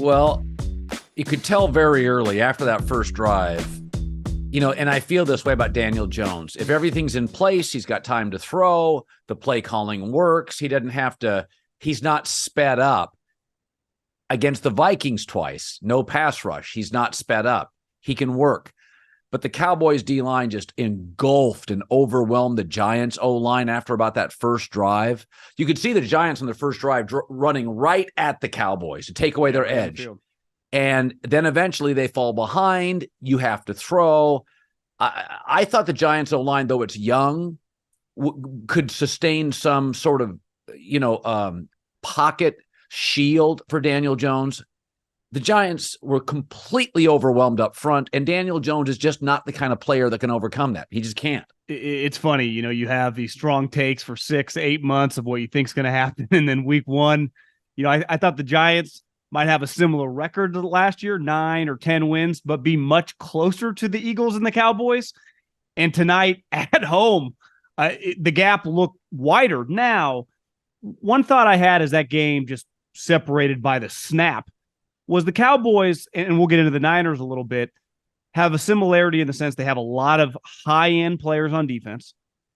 Well, you could tell very early after that first drive, and I feel this way about Daniel Jones. If everything's in place, he's got time to throw, the play calling works. He doesn't have to, he's not sped up. Against the Vikings twice, no pass rush. He's not sped up. He can work. But the Cowboys D-line just engulfed and overwhelmed the Giants O-line after about that first drive. You could see the Giants on the first drive running right at the Cowboys to take away their edge. And then eventually they fall behind. You have to throw. I thought the Giants O-line, though it's young, could sustain some sort of, pocket shield for Daniel Jones. The Giants were completely overwhelmed up front, and Daniel Jones is just not the kind of player that can overcome that. He just can't. It's funny, you have these strong takes for 6-8 months of what you think is going to happen, and then week one, I thought the Giants might have a similar record to last year, 9 or 10 wins, but be much closer to the Eagles and the Cowboys. And tonight at home, the gap looked wider. Now, one thought I had as that game just separated by the snap was the Cowboys, and we'll get into the Niners a little bit, have a similarity in the sense they have a lot of high-end players on defense.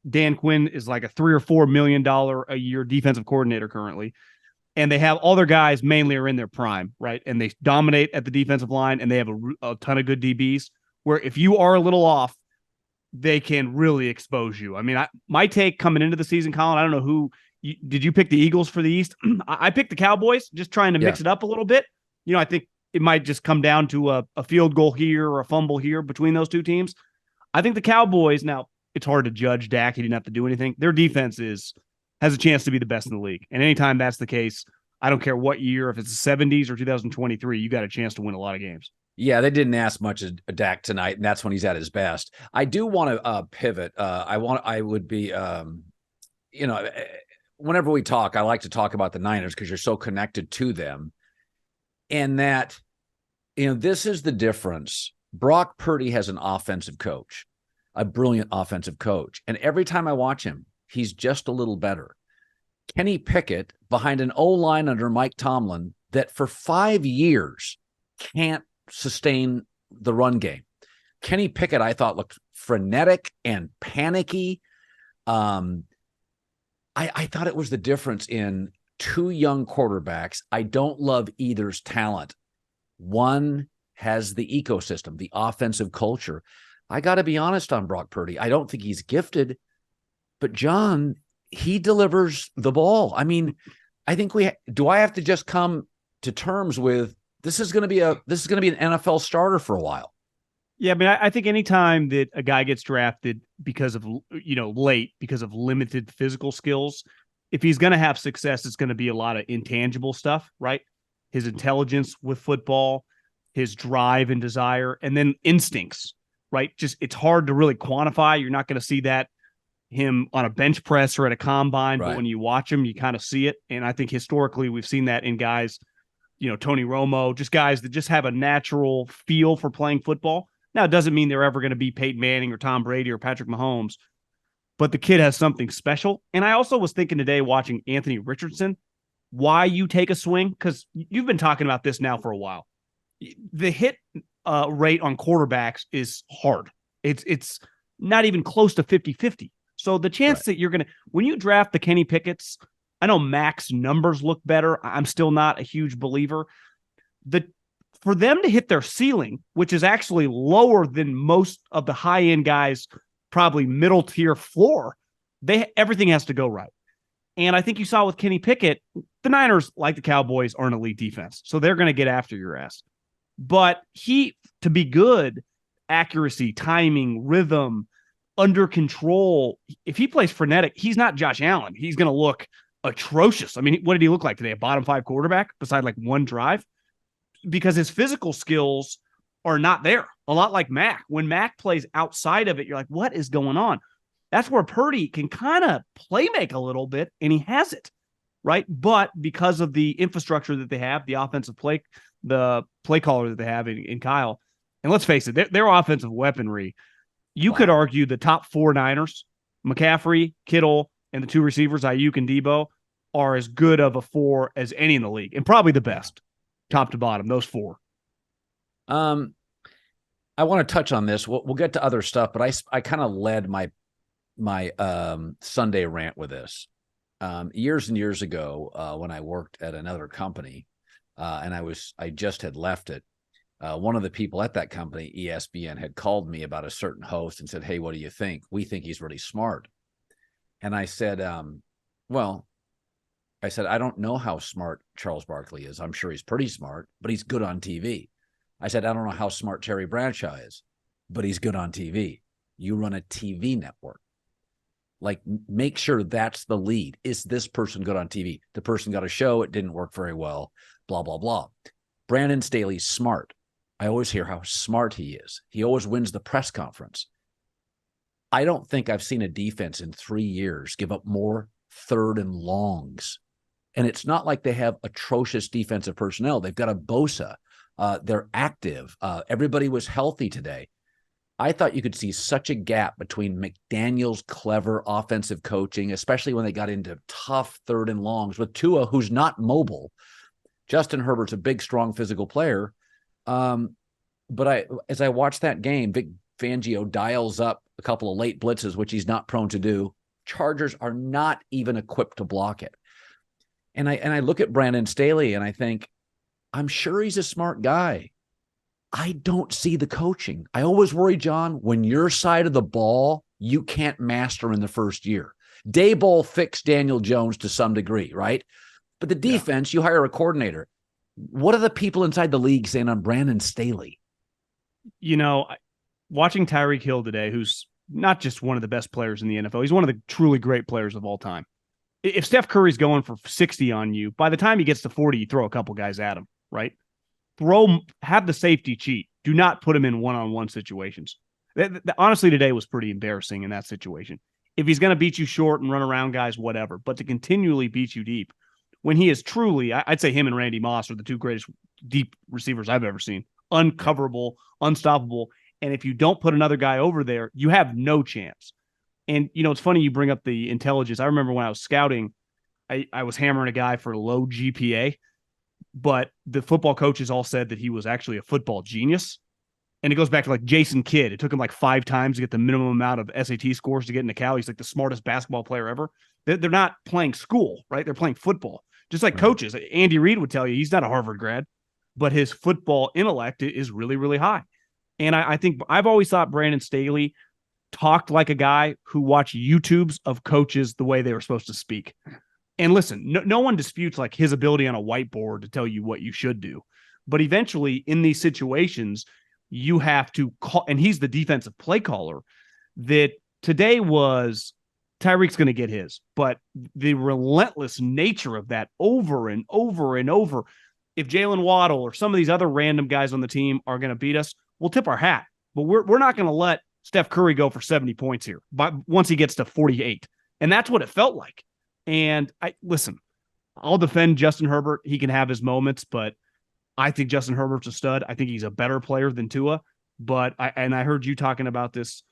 Dan Quinn is like a $3 or $4 million a year defensive coordinator currently. And they have all their guys mainly are in their prime, right? And they dominate at the defensive line, and they have a ton of good DBs where if you are a little off, they can really expose you. I mean, my take coming into the season, Colin, I don't know did you pick the Eagles for the East? I picked the Cowboys, just trying to mix it up a little bit. I think it might just come down to a field goal here or a fumble here between those two teams. I think the Cowboys, now it's hard to judge Dak. He didn't have to do anything. Their defense has a chance to be the best in the league. And anytime that's the case, I don't care what year, if it's the 70s or 2023, you got a chance to win a lot of games. Yeah, they didn't ask much of Dak tonight, and that's when he's at his best. I do want to pivot. Whenever we talk, I like to talk about the Niners because you're so connected to them. And that, this is the difference. Brock Purdy has an offensive coach, a brilliant offensive coach. And every time I watch him, he's just a little better. Kenny Pickett behind an O-line under Mike Tomlin that for 5 years can't sustain the run game. Kenny Pickett, I thought, looked frenetic and panicky. I thought it was the difference in two young quarterbacks. I don't love either's talent. One has the ecosystem, the offensive culture. I got to be honest on Brock Purdy. I don't think he's gifted, but John, he delivers the ball. I mean, I think do I have to just come to terms with this is going to be an NFL starter for a while? Yeah, I mean, I think anytime that a guy gets drafted because of, late, because of limited physical skills, if he's going to have success, it's going to be a lot of intangible stuff, right? His intelligence with football, his drive and desire, and then instincts, right? Just it's hard to really quantify. You're not going to see him on a bench press or at a combine, right. But when you watch him, you kind of see it. And I think historically we've seen that in guys, Tony Romo, just guys that just have a natural feel for playing football. Now, it doesn't mean they're ever going to be Peyton Manning or Tom Brady or Patrick Mahomes, but the kid has something special. And I also was thinking today watching Anthony Richardson, why you take a swing, because you've been talking about this now for a while. The hit rate on quarterbacks is hard. It's not even close to 50-50. So the chance that you're going to, when you draft the Kenny Pickett's, I know Mac's numbers look better. I'm still not a huge believer. For them to hit their ceiling, which is actually lower than most of the high-end guys, probably middle tier floor, everything has to go right. And I think you saw with Kenny Pickett, the Niners, like the Cowboys, are an elite defense. So they're going to get after your ass. But to be good, accuracy, timing, rhythm, under control, if he plays frenetic, he's not Josh Allen. He's going to look atrocious. I mean, what did he look like today? A bottom 5 quarterback beside like one drive? Because his physical skills are not there. A lot like Mac. When Mac plays outside of it, you're like, what is going on? That's where Purdy can kind of play make a little bit, and he has it, right? But because of the infrastructure that they have, the offensive play, the play caller that they have in Kyle, and let's face it, their offensive weaponry, you could argue the top 4 Niners, McCaffrey, Kittle, and the 2 receivers, Ayuk and Debo, are as good of a 4 as any in the league, and probably the best. top to bottom, those four. I want to touch on this. We'll get to other stuff, but I kind of led my Sunday rant with this. Years and years ago, when I worked at another company, and I just had left it. One of the people at that company, ESPN, had called me about a certain host and said, "Hey, what do you think? We think he's really smart." And I said, I don't know how smart Charles Barkley is. I'm sure he's pretty smart, but he's good on TV. I said, I don't know how smart Terry Bradshaw is, but he's good on TV. You run a TV network. Like, make sure that's the lead. Is this person good on TV? The person got a show. It didn't work very well, blah, blah, blah. Brandon Staley's smart. I always hear how smart he is. He always wins the press conference. I don't think I've seen a defense in 3 years give up more third and longs. And it's not like they have atrocious defensive personnel. They've got a Bosa. They're active. Everybody was healthy today. I thought you could see such a gap between McDaniel's clever offensive coaching, especially when they got into tough third and longs with Tua, who's not mobile. Justin Herbert's a big, strong physical player. But as I watched that game, Vic Fangio dials up a couple of late blitzes, which he's not prone to do. Chargers are not even equipped to block it. And I look at Brandon Staley and I think, I'm sure he's a smart guy. I don't see the coaching. I always worry, John, when your side of the ball, you can't master in the first year. Daboll fixed Daniel Jones to some degree, right? But the defense, you hire a coordinator. What are the people inside the league saying on Brandon Staley? You know, watching Tyreek Hill today, who's not just one of the best players in the NFL, he's one of the truly great players of all time. If Steph Curry's going for 60 on you, by the time he gets to 40, you throw a couple guys at him, right? Have the safety cheat. Do not put him in one-on-one situations. Honestly, today was pretty embarrassing in that situation. If he's going to beat you short and run around guys, whatever, but to continually beat you deep, when he is truly, I'd say him and Randy Moss are the two greatest deep receivers I've ever seen. Uncoverable, unstoppable. And if you don't put another guy over there, you have no chance. And, you know, it's funny you bring up the intelligence. I remember when I was scouting, I was hammering a guy for low GPA, but the football coaches all said that he was actually a football genius. And it goes back to like Jason Kidd. It took him like 5 times to get the minimum amount of SAT scores to get into Cal. He's like the smartest basketball player ever. They're not playing school, right? They're playing football. Just like coaches. Andy Reid would tell you he's not a Harvard grad, but his football intellect is really, really high. And I think I've always thought Brandon Staley talked like a guy who watched YouTubes of coaches the way they were supposed to speak. And listen, no one disputes like his ability on a whiteboard to tell you what you should do. But eventually in these situations, you have to call, and he's the defensive play caller, that today was Tyreek's going to get his, but the relentless nature of that over and over and over. If Jalen Waddle or some of these other random guys on the team are going to beat us, we'll tip our hat. But we're not going to let Steph Curry go for 70 points here, but once he gets to 48. And that's what it felt like. And listen, I'll defend Justin Herbert. He can have his moments, but I think Justin Herbert's a stud. I think he's a better player than Tua. But I heard you talking about this,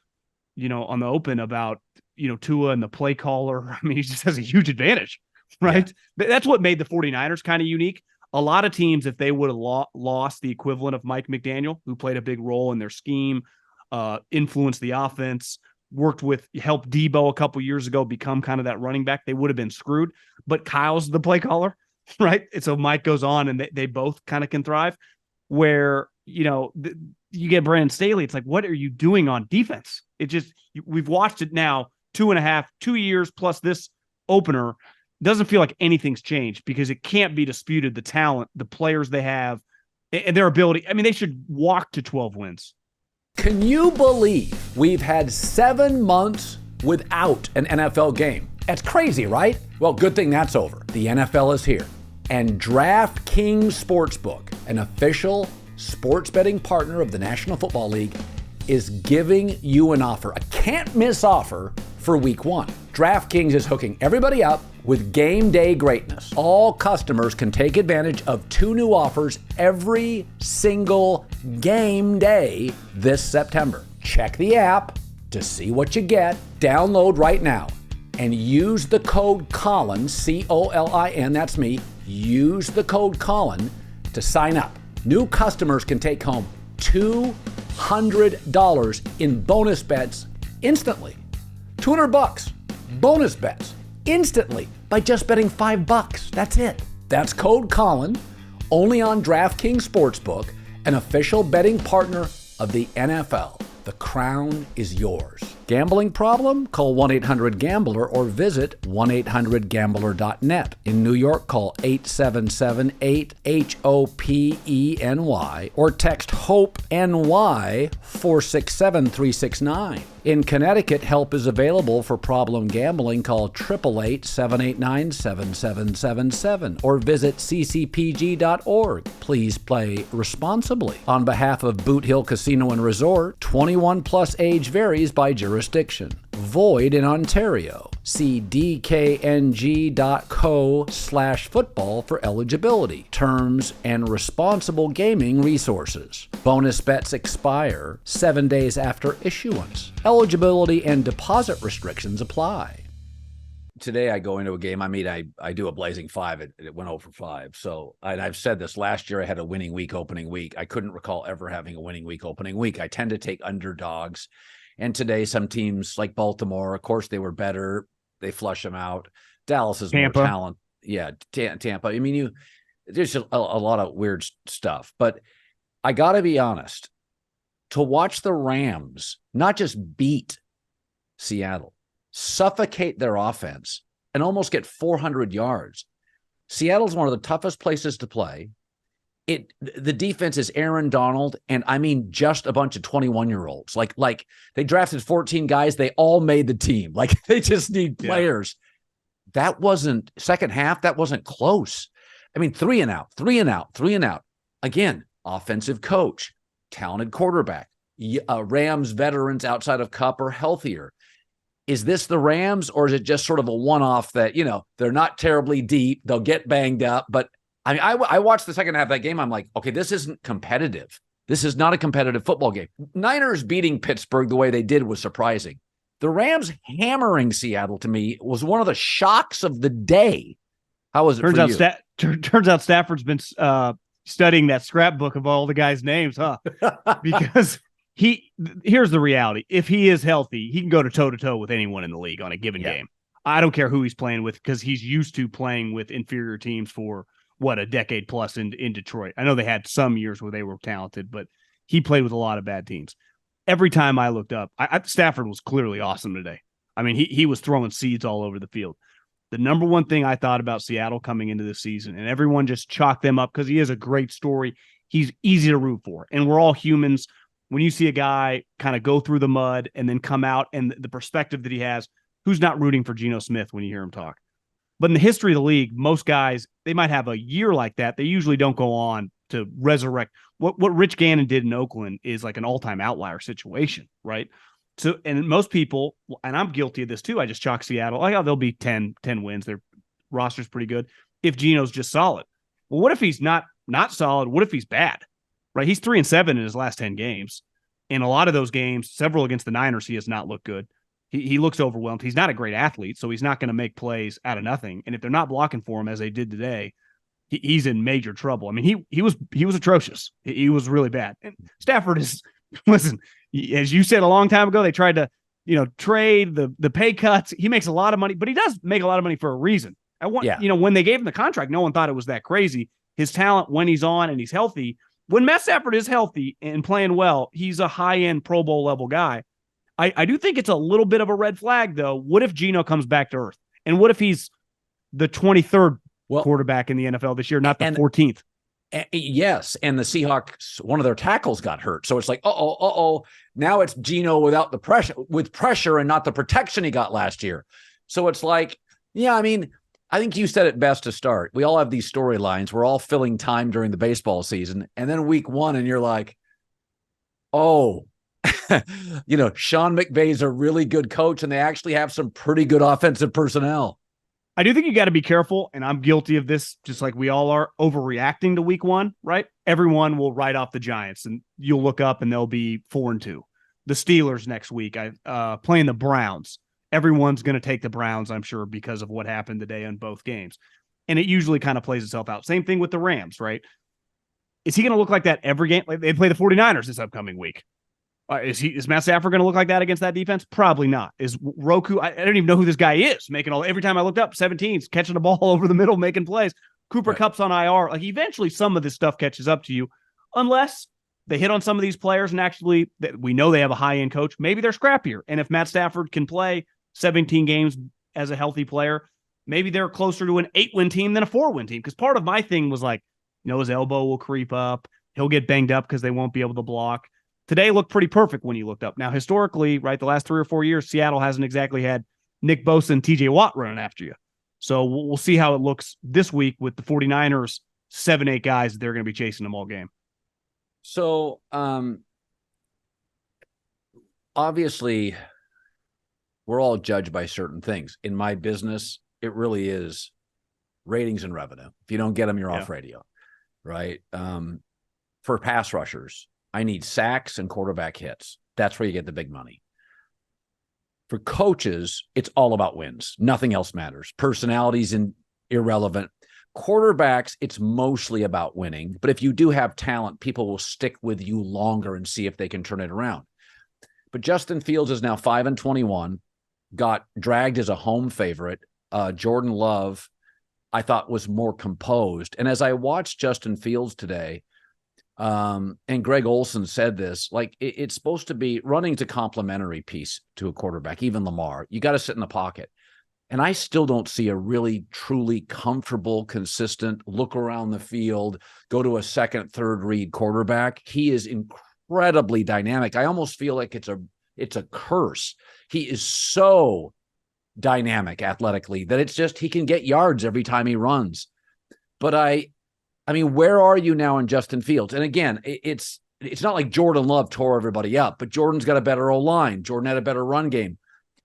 you know, on the open about, you know, Tua and the play caller. I mean, he just has a huge advantage, right? Yeah. That's what made the 49ers kind of unique. A lot of teams, if they would have lost the equivalent of Mike McDaniel, who played a big role in their scheme, influenced the offense, helped Debo a couple years ago become kind of that running back, they would have been screwed. But Kyle's the play caller, right? And so Mike goes on and they both kind of can thrive. Where, you know, you get Brandon Staley, it's like, what are you doing on defense? It just, we've watched it now 2 years plus this opener. Doesn't feel like anything's changed because it can't be disputed, the talent, the players they have, and their ability. I mean, they should walk to 12 wins. Can you believe we've had 7 months without an NFL game? That's crazy, right? Well, good thing that's over. The NFL is here. And DraftKings Sportsbook, an official sports betting partner of the National Football League, is giving you an offer, a can't-miss offer for Week 1. DraftKings is hooking everybody up with game day greatness. All customers can take advantage of 2 new offers every single game day this September. Check the app to see what you get. Download right now and use the code Colin, C-O-L-I-N, that's me. Use the code Colin To sign up, new customers can take home $200 in bonus bets instantly. $200 bonus bets instantly by just betting $5. That's it. That's code Colin, only on DraftKings Sportsbook, an official betting partner of the NFL. The crown is yours. Gambling problem? Call 1-800-GAMBLER or visit 1-800-GAMBLER.net. In New York, call 877-8-HOPENY or text HOPE-NY 467-369. In Connecticut, help is available for problem gambling. Call 888-789-7777 or visit ccpg.org. Please play responsibly. On behalf of Boot Hill Casino and Resort, 21 plus age varies by jurisdiction. Void in Ontario. See dkng.co/football for eligibility, terms, and responsible gaming resources. Bonus bets expire 7 days after issuance. Eligibility and deposit restrictions apply. Today I go into a game. I mean, I do a blazing 5. It went over 5. So I've said this last year. I had a winning week opening week. I couldn't recall ever having a winning week opening week. I tend to take underdogs. And today, some teams like Baltimore, of course, they were better. They flush them out. Dallas is Tampa. more talent. Yeah, Tampa. I mean, there's a lot of weird stuff. But I got to be honest, to watch the Rams not just beat Seattle, suffocate their offense, and almost get 400 yards. Seattle's one of the toughest places to play. The defense is Aaron Donald, and I mean just a bunch of 21-year-olds. Like they drafted 14 guys, they all made the team. Like they just need players. Yeah. That wasn't second half, that wasn't close. I mean, 3 and out. Again, offensive coach, talented quarterback. Rams veterans outside of Cup are healthier. Is this the Rams, or is it just sort of a one-off that, they're not terribly deep, they'll get banged up, but I watched the second half of that game. I'm like, okay, this isn't competitive. This is not a competitive football game. Niners beating Pittsburgh the way they did was surprising. The Rams hammering Seattle, to me, was one of the shocks of the day. How was it for you? Turns out Stafford's been studying that scrapbook of all the guys' names, huh? Because here's the reality. If he is healthy, he can go toe-to-toe with anyone in the league on a given game. I don't care who he's playing with, because he's used to playing with inferior teams for a decade plus in Detroit. I know they had some years where they were talented, but he played with a lot of bad teams. Every time I looked up, Stafford was clearly awesome today. I mean, he was throwing seeds all over the field. The number one thing I thought about Seattle coming into this season, and everyone just chalked them up because he is a great story. He's easy to root for, and we're all humans. When you see a guy kind of go through the mud and then come out, and the perspective that he has, who's not rooting for Geno Smith when you hear him talk? But in the history of the league, most guys, they might have a year like that. They usually don't go on to resurrect. What Rich Gannon did in Oakland is like an all-time outlier situation, right? So, and most people, and I'm guilty of this too, I just chalk Seattle. Oh, yeah, they'll be 10 wins. Their roster's pretty good if Geno's just solid. Well, what if he's not solid? What if he's bad, right? He's 3-7 in his last 10 games. In a lot of those games, several against the Niners, he has not looked good. He looks overwhelmed. He's not a great athlete, so he's not going to make plays out of nothing. And if they're not blocking for him as they did today, he's in major trouble. I mean, he was atrocious. He was really bad. And Stafford is, listen, as you said a long time ago, they tried to, trade the pay cuts. He makes a lot of money, but he does make a lot of money for a reason. When they gave him the contract, no one thought it was that crazy. His talent, when he's on and he's healthy, when Matt Stafford is healthy and playing well, he's a high-end Pro Bowl level guy. I do think it's a little bit of a red flag, though. What if Geno comes back to earth? And what if he's the 23rd quarterback in the NFL this year, not the 14th? Yes, and the Seahawks, one of their tackles got hurt. So it's like, now it's Geno with pressure and not the protection he got last year. So it's like, I mean, I think you said it best to start. We all have these storylines. We're all filling time during the baseball season. And then week 1, and you're like, Sean McVay's a really good coach, and they actually have some pretty good offensive personnel. I do think you got to be careful, and I'm guilty of this, just like we all are, overreacting to week 1, right? Everyone will write off the Giants, and you'll look up, and they'll be 4-2. The Steelers next week, playing the Browns. Everyone's going to take the Browns, I'm sure, because of what happened today in both games. And it usually kind of plays itself out. Same thing with the Rams, right? Is he going to look like that every game? Like they play the 49ers this upcoming week. Is Matt Stafford going to look like that against that defense? Probably not. Is Roku? I don't even know who this guy is. Every time I looked up, 17s catching the ball over the middle, making plays. Cooper Kupp's on IR. Like eventually, some of this stuff catches up to you, unless they hit on some of these players and actually we know they have a high end coach. Maybe they're scrappier, and if Matt Stafford can play 17 games as a healthy player, maybe they're closer to an 8-win team than a 4-win team. Because part of my thing was like, his elbow will creep up. He'll get banged up because they won't be able to block. Today looked pretty perfect when you looked up. Now, historically, right, the last 3 or 4 years, Seattle hasn't exactly had Nick Bosa and TJ Watt running after you. So we'll see how it looks this week with the 49ers, 7-8 guys that they're going to be chasing them all game. So, obviously, we're all judged by certain things. In my business, it really is ratings and revenue. If you don't get them, you're off radio, right? For pass rushers, I need sacks and quarterback hits. That's where you get the big money. For coaches, it's all about wins. Nothing else matters. Personalities irrelevant. Quarterbacks, it's mostly about winning. But if you do have talent, people will stick with you longer and see if they can turn it around. But Justin Fields is now 5-21, got dragged as a home favorite. Jordan Love, I thought, was more composed. And as I watched Justin Fields today, and Greg Olsen said this, like it's supposed to be running's a complementary piece to a quarterback, even Lamar. You got to sit in the pocket. And I still don't see a really, truly comfortable, consistent look around the field, go to a second, third read quarterback. He is incredibly dynamic. I almost feel like it's a curse. He is so dynamic athletically that it's just he can get yards every time he runs. But I mean, where are you now in Justin Fields? And again, it's not like Jordan Love tore everybody up, but Jordan's got a better O-line. Jordan had a better run game.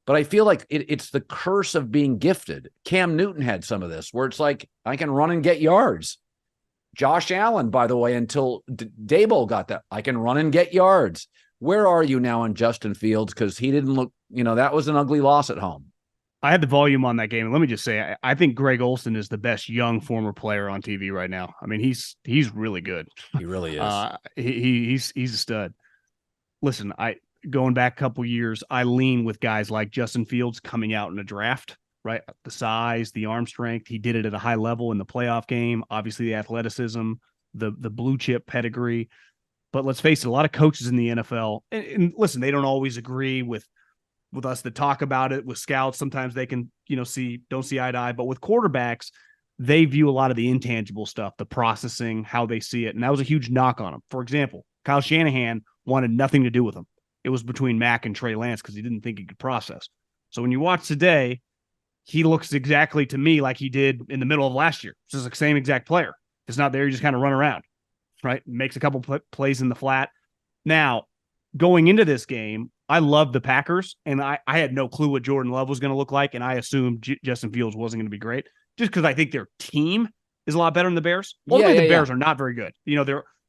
But I feel like it's the curse of being gifted. Cam Newton had some of this, where it's like, I can run and get yards. Josh Allen, by the way, until Daboll got that, I can run and get yards. Where are you now on Justin Fields? Because he didn't look, that was an ugly loss at home. I had the volume on that game, and let me just say, I think Greg Olsen is the best young former player on TV right now. I mean, he's really good. He really is. He's a stud. Listen, going back a couple years, I lean with guys like Justin Fields coming out in a draft, right? The size, the arm strength. He did it at a high level in the playoff game. Obviously, the athleticism, the blue chip pedigree. But let's face it, a lot of coaches in the NFL, and listen, they don't always agree with us that talk about it. With scouts, sometimes they can, don't see eye to eye. But with quarterbacks, they view a lot of the intangible stuff, the processing, how they see it. And that was a huge knock on him. For example, Kyle Shanahan wanted nothing to do with him. It was between Mac and Trey Lance because he didn't think he could process. So when you watch today, he looks exactly to me like he did in the middle of last year. It's just the same exact player. If it's not there, you just kind of run around, right? Makes a couple plays in the flat. Now, going into this game, I love the Packers, and I had no clue what Jordan Love was going to look like, and I assumed Justin Fields wasn't going to be great, just because I think their team is a lot better than the Bears. The Bears are not very good.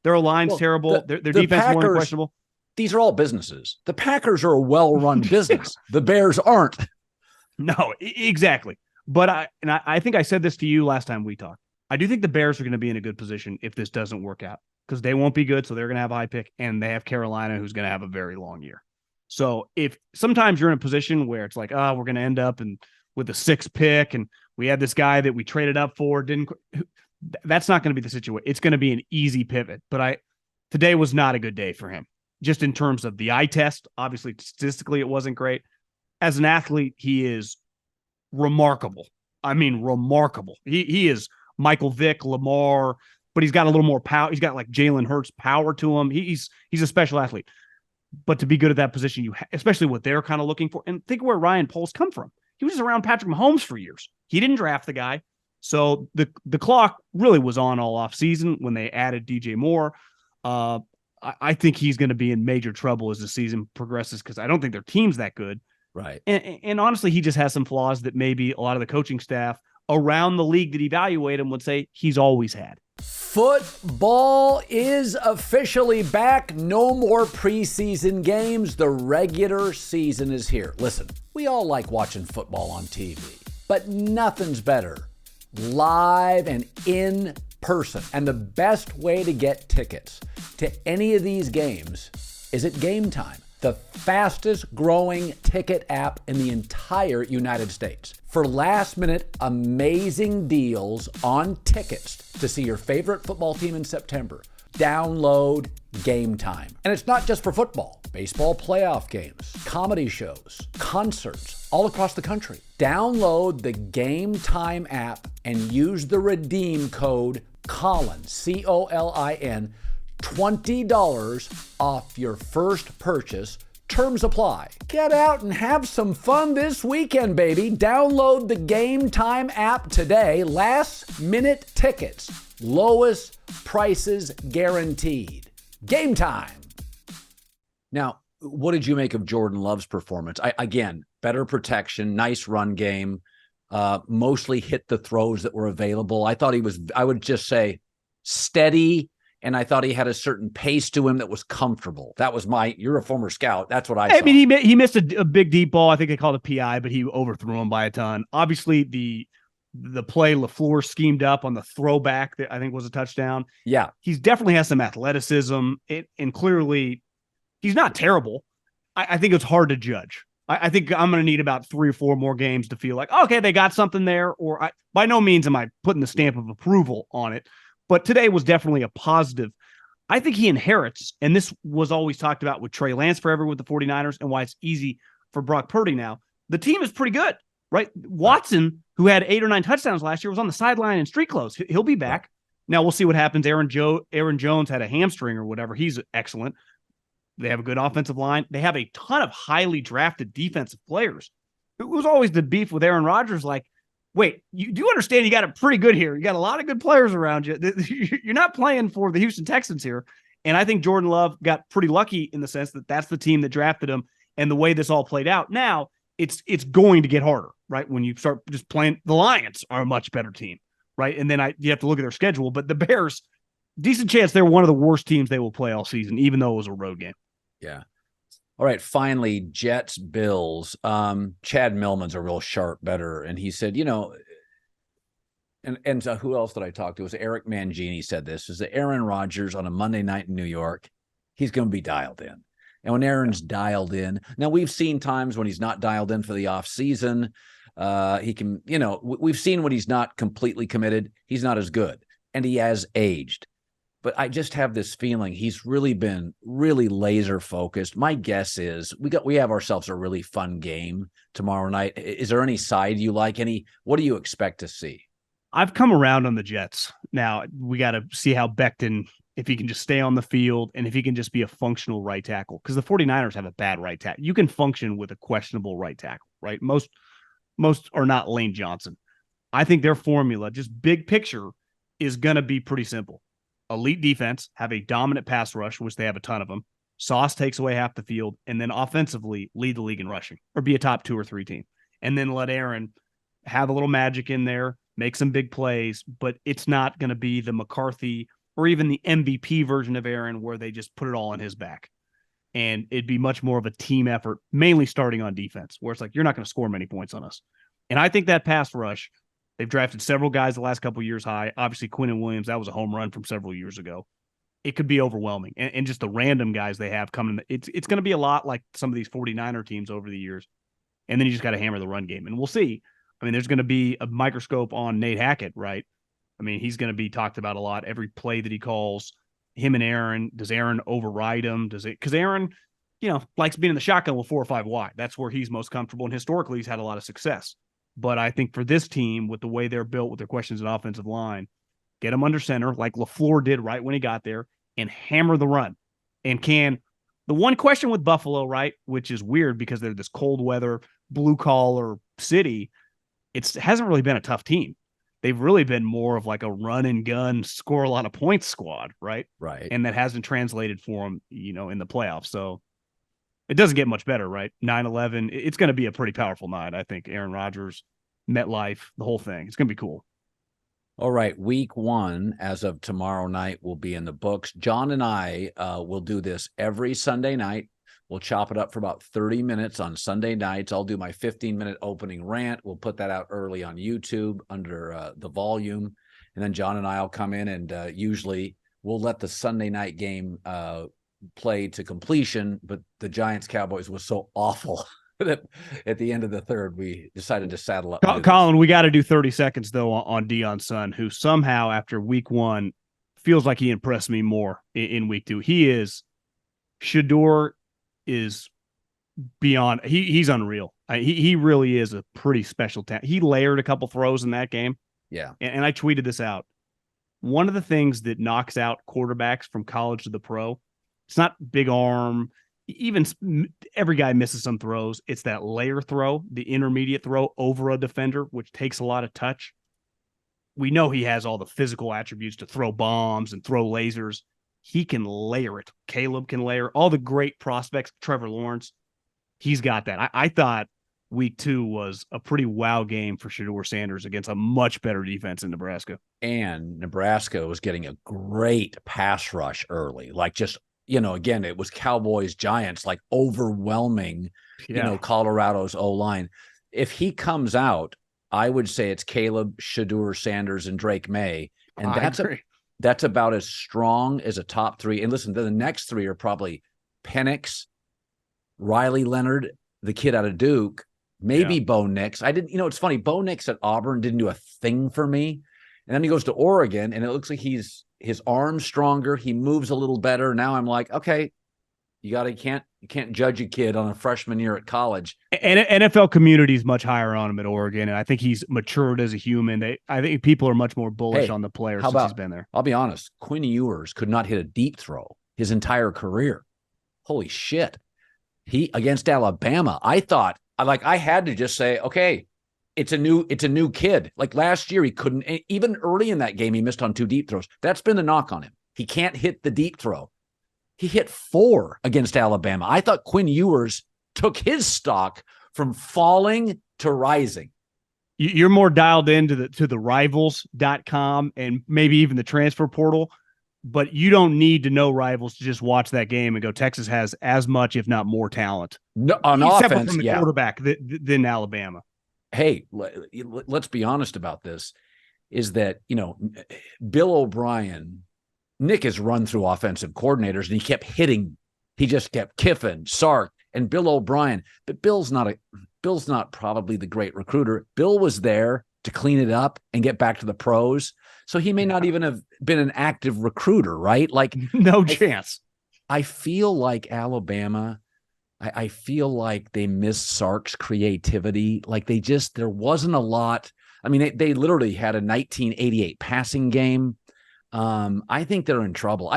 Their line's terrible. Their defense is more questionable. These are all businesses. The Packers are a well-run business. The Bears aren't. No, exactly. But I think I said this to you last time we talked. I do think the Bears are going to be in a good position if this doesn't work out, because they won't be good, so they're going to have a high pick, and they have Carolina, who's going to have a very long year. So if sometimes you're in a position where it's like, we're going to end up with a 6th pick, and we had this guy that we traded up for, that's not going to be the situation. It's going to be an easy pivot. But today was not a good day for him, just in terms of the eye test. Obviously, statistically, it wasn't great. As an athlete, he is remarkable. I mean, remarkable. He is Michael Vick, Lamar, but he's got a little more power. He's got like Jalen Hurts power to him. He's a special athlete. But to be good at that position, especially what they're kind of looking for. And think where Ryan Poles come from. He was around Patrick Mahomes for years. He didn't draft the guy. So the clock really was on all off season when they added DJ Moore. I think he's going to be in major trouble as the season progresses, because I don't think their team's that good. Right. And honestly, he just has some flaws that maybe a lot of the coaching staff around the league that evaluate him would say he's always had. Football is officially back. No more preseason games. The regular season is here. Listen, we all like watching football on TV, but nothing's better live and in person. And the best way to get tickets to any of these games is at Game Time, the fastest growing ticket app in the entire United States. For last-minute amazing deals on tickets to see your favorite football team in September, download Game Time. And it's not just for football. Baseball playoff games, comedy shows, concerts all across the country. Download the Game Time app and use the redeem code Colin, C-O-L-I-N, $20 off your first purchase. Terms apply. Get out and have some fun this weekend, baby. Download the Game Time app today. Last minute tickets. Lowest prices guaranteed. Game Time. Now, what did you make of Jordan Love's performance? Again, better protection, nice run game, mostly hit the throws that were available. I thought he was, I would just say, steady. And I thought he had a certain pace to him that was comfortable. That was you're a former scout. That's what I saw. I mean, he missed a big deep ball. I think they called it PI, but he overthrew him by a ton. Obviously, the play LaFleur schemed up on the throwback that I think was a touchdown. Yeah. He's definitely has some athleticism. And clearly, he's not terrible. I think it's hard to judge. I think I'm going to need about 3 or 4 more games to feel like, okay, they got something there. Or by no means am I putting the stamp of approval on it. But today was definitely a positive. I think he inherits, and this was always talked about with Trey Lance forever with the 49ers and why it's easy for Brock Purdy now. The team is pretty good, right? Watson, who had 8 or 9 touchdowns last year, was on the sideline in street clothes. He'll be back. Now we'll see what happens. Aaron Jones had a hamstring or whatever. He's excellent. They have a good offensive line. They have a ton of highly drafted defensive players. It was always the beef with Aaron Rodgers, like, wait, you do understand you got it pretty good here. You got a lot of good players around you. You're not playing for the Houston Texans here. And I think Jordan Love got pretty lucky in the sense that that's the team that drafted him and the way this all played out. Now it's going to get harder, right? When you start just playing, the Lions are a much better team, right? And then you have to look at their schedule, but the Bears, decent chance they're one of the worst teams they will play all season, even though it was a road game. Yeah. All right, finally, Jets, Bills. Chad Millman's a real sharp bettor, and he said, and who else did I talk to? It was Eric Mangini said this, is that Aaron Rodgers on a Monday night in New York, he's going to be dialed in. And when Aaron's dialed in, now we've seen times when he's not dialed in for the offseason. He can, we've seen when he's not completely committed, he's not as good, and he has aged. But I just have this feeling he's really been really laser focused. My guess is we have ourselves a really fun game tomorrow night. Is there any side you like? What do you expect to see? I've come around on the Jets. Now we got to see how Becton, if he can just stay on the field and if he can just be a functional right tackle, because the 49ers have a bad right tackle. You can function with a questionable right tackle, right? Most are not Lane Johnson. I think their formula, just big picture, is going to be pretty simple. Elite defense, have a dominant pass rush, which they have a ton of them. Sauce takes away half the field, and then offensively lead the league in rushing or be a top 2 or 3 team. And then let Aaron have a little magic in there, make some big plays, but it's not going to be the McCarthy or even the MVP version of Aaron where they just put it all on his back. And it'd be much more of a team effort, mainly starting on defense, where it's like, you're not going to score many points on us. And I think that pass rush, they've drafted several guys the last couple of years high. Obviously, Quinnen Williams, that was a home run from several years ago. It could be overwhelming. And just the random guys they have coming. It's going to be a lot like some of these 49er teams over the years. And then you just got to hammer the run game. And we'll see. I mean, there's going to be a microscope on Nate Hackett, right? I mean, he's going to be talked about a lot. Every play that he calls, him and Aaron, does Aaron override him? Because Aaron, likes being in the shotgun with 4 or 5 wide. That's where he's most comfortable. And historically, he's had a lot of success. But I think for this team, with the way they're built, with their questions at offensive line, get them under center like LaFleur did right when he got there and hammer the run. And the one question with Buffalo, right, which is weird because they're this cold weather, blue collar city, it hasn't really been a tough team. They've really been more of like a run and gun, score a lot of points squad, right? Right. And that hasn't translated for them, in the playoffs. So it doesn't get much better, right? 9-11, it's going to be a pretty powerful night, I think. Aaron Rodgers, MetLife, the whole thing. It's going to be cool. All right. Week 1, as of tomorrow night, will be in the books. John and I will do this every Sunday night. We'll chop it up for about 30 minutes on Sunday nights. I'll do my 15-minute opening rant. We'll put that out early on YouTube under the volume. And then John and I will come in and usually we'll let the Sunday night game play to completion. But the Giants-Cowboys was so awful that at the end of the third, we decided to saddle up. Colin, we got to do 30 seconds, though, on Deion's son, who somehow after week one feels like he impressed me more in week two. Shedeur is beyond. He's unreal. He really is a pretty special talent. He layered a couple throws in that game. Yeah. And I tweeted this out. One of the things that knocks out quarterbacks from college to the pro, it's not big arm. Even every guy misses some throws. It's that layer throw, the intermediate throw over a defender, which takes a lot of touch. We know he has all the physical attributes to throw bombs and throw lasers. He can layer it. Caleb can layer. All the great prospects, Trevor Lawrence, he's got that. I thought week two was a pretty wow game for Shedeur Sanders against a much better defense in Nebraska. And Nebraska was getting a great pass rush early. Like just, again, it was Cowboys-Giants, like overwhelming, Colorado's O-line. If he comes out, I would say it's Caleb, Shedeur Sanders, and Drake May. And that's about as strong as a top three. And listen, the next three are probably Penix, Riley Leonard, the kid out of Duke, maybe Bo Nix. It's funny. Bo Nix at Auburn didn't do a thing for me. And then he goes to Oregon, and it looks like his arm's stronger. He moves a little better. Now I'm like, okay, you can't judge a kid on a freshman year at college. And NFL community is much higher on him at Oregon, and I think he's matured as a human. I think people are much more bullish on the player since he's been there. I'll be honest, Quinn Ewers could not hit a deep throw his entire career. Holy shit. He against Alabama, I thought I had to just say, okay, it's a new kid. Like last year, he couldn't, even early in that game, he missed on 2 deep throws. That's been the knock on him. He can't hit the deep throw. He hit 4 against Alabama. I thought Quinn Ewers took his stock from falling to rising. You're more dialed into the rivals.com and maybe even the transfer portal, but you don't need to know Rivals to just watch that game and go, Texas has as much, if not more talent. No, on offense, from the quarterback than Alabama. Hey, let's be honest about this, is that, Bill O'Brien, Nick has run through offensive coordinators and he kept hitting. He just kept Kiffin, Sark, and Bill O'Brien. But Bill's not probably the great recruiter. Bill was there to clean it up and get back to the pros. So he may not even have been an active recruiter, right? Like no chance. I feel like Alabama, I feel like they missed Sark's creativity. Like there wasn't a lot. I mean, they literally had a 1988 passing game. I think they're in trouble.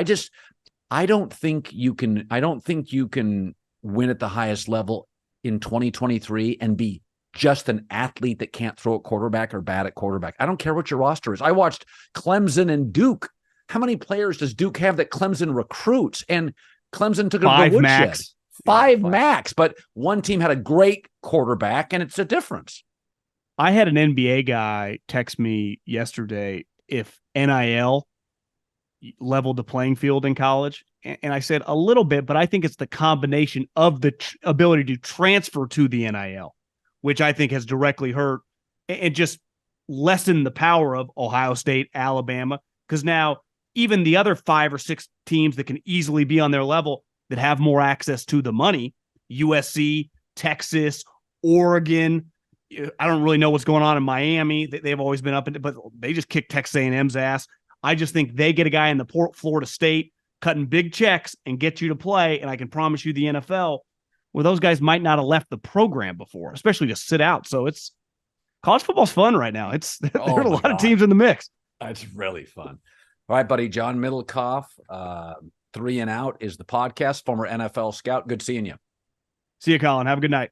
I don't think you can win at the highest level in 2023 and be just an athlete that can't throw at quarterback or bad at quarterback. I don't care what your roster is. I watched Clemson and Duke. How many players does Duke have that Clemson recruits? And Clemson took it to the woodshed. Five max, but one team had a great quarterback, and it's a difference. I had an NBA guy text me yesterday if NIL leveled the playing field in college, and I said a little bit, but I think it's the combination of the ability to transfer to the NIL, which I think has directly hurt and just lessened the power of Ohio State, Alabama, because now even the other 5 or 6 teams that can easily be on their level that have more access to the money, USC, Texas, Oregon. I don't really know what's going on in Miami. They've always been up, but they just kicked Texas A&M's ass. I just think they get a guy in the Florida State cutting big checks and get you to play, and I can promise you the NFL, where those guys might not have left the program before, especially to sit out. So it's college football's fun right now. There are a lot of teams in the mix. It's really fun. All right, buddy. John Middlekauff, 3 and Out is the podcast, former NFL scout. Good seeing you. See you, Colin. Have a good night.